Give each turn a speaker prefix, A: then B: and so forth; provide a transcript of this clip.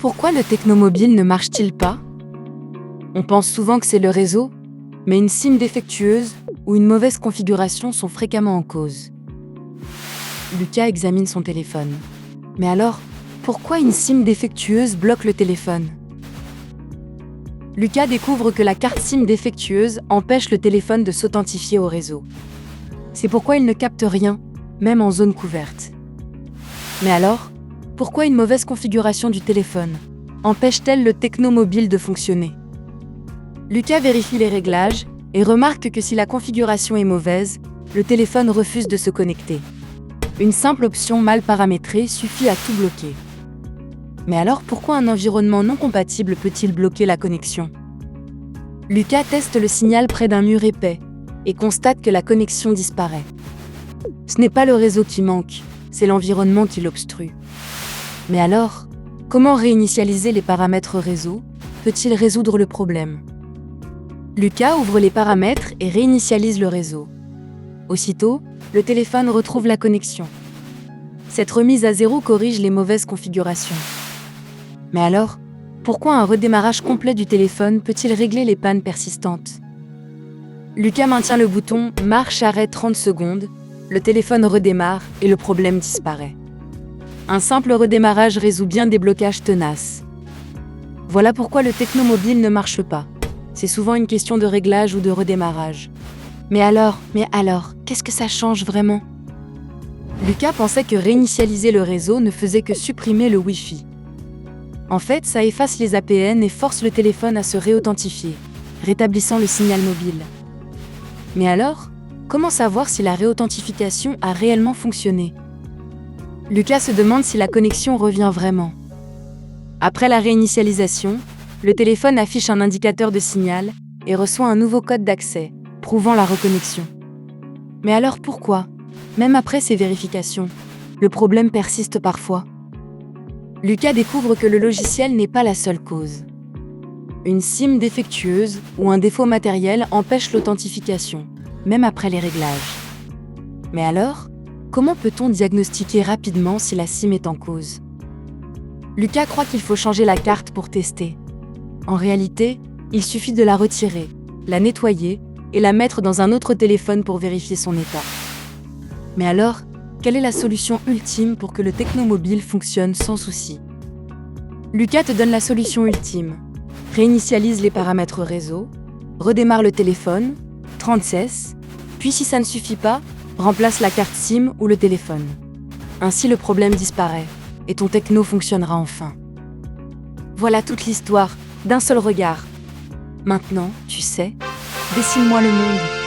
A: Pourquoi le technomobile ne marche-t-il pas? On pense souvent que c'est le réseau, mais une SIM défectueuse ou une mauvaise configuration sont fréquemment en cause. Lucas examine son téléphone. Mais alors, pourquoi une SIM défectueuse bloque le téléphone? Lucas découvre que la carte SIM défectueuse empêche le téléphone de s'authentifier au réseau. C'est pourquoi il ne capte rien, même en zone couverte. Mais alors, pourquoi une mauvaise configuration du téléphone empêche-t-elle le technomobile de fonctionner? Lucas vérifie les réglages et remarque que si la configuration est mauvaise, le téléphone refuse de se connecter. Une simple option mal paramétrée suffit à tout bloquer. Mais alors pourquoi un environnement non compatible peut-il bloquer la connexion? Lucas teste le signal près d'un mur épais et constate que la connexion disparaît. Ce n'est pas le réseau qui manque, c'est l'environnement qui l'obstrue. Mais alors, comment réinitialiser les paramètres réseau peut-il résoudre le problème? Lucas ouvre les paramètres et réinitialise le réseau. Aussitôt, le téléphone retrouve la connexion. Cette remise à zéro corrige les mauvaises configurations. Mais alors, pourquoi un redémarrage complet du téléphone peut-il régler les pannes persistantes? Lucas maintient le bouton « Marche-arrêt 30 secondes », le téléphone redémarre et le problème disparaît. Un simple redémarrage résout bien des blocages tenaces. Voilà pourquoi le technomobile ne marche pas. C'est souvent une question de réglage ou de redémarrage. Mais alors, qu'est-ce que ça change vraiment? Lucas pensait que réinitialiser le réseau ne faisait que supprimer le Wi-Fi. En fait, ça efface les APN et force le téléphone à se réauthentifier, rétablissant le signal mobile. Mais alors, comment savoir si la réauthentification a réellement fonctionné? Lucas se demande si la connexion revient vraiment. Après la réinitialisation, le téléphone affiche un indicateur de signal et reçoit un nouveau code d'accès, prouvant la reconnexion. Mais alors pourquoi, même après ces vérifications, le problème persiste parfois? Lucas découvre que le logiciel n'est pas la seule cause. Une SIM défectueuse ou un défaut matériel empêche l'authentification, même après les réglages. Mais alors, comment peut-on diagnostiquer rapidement si la SIM est en cause? Lucas croit qu'il faut changer la carte pour tester. En réalité, il suffit de la retirer, la nettoyer et la mettre dans un autre téléphone pour vérifier son état. Mais alors, quelle est la solution ultime pour que le technomobile fonctionne sans souci? Lucas te donne la solution ultime. Réinitialise les paramètres réseau, redémarre le téléphone, 30 cesse, puis si ça ne suffit pas, remplace la carte SIM ou le téléphone. Ainsi le problème disparaît et ton techno fonctionnera enfin. Voilà toute l'histoire, d'un seul regard. Maintenant, tu sais, dessine-moi le monde.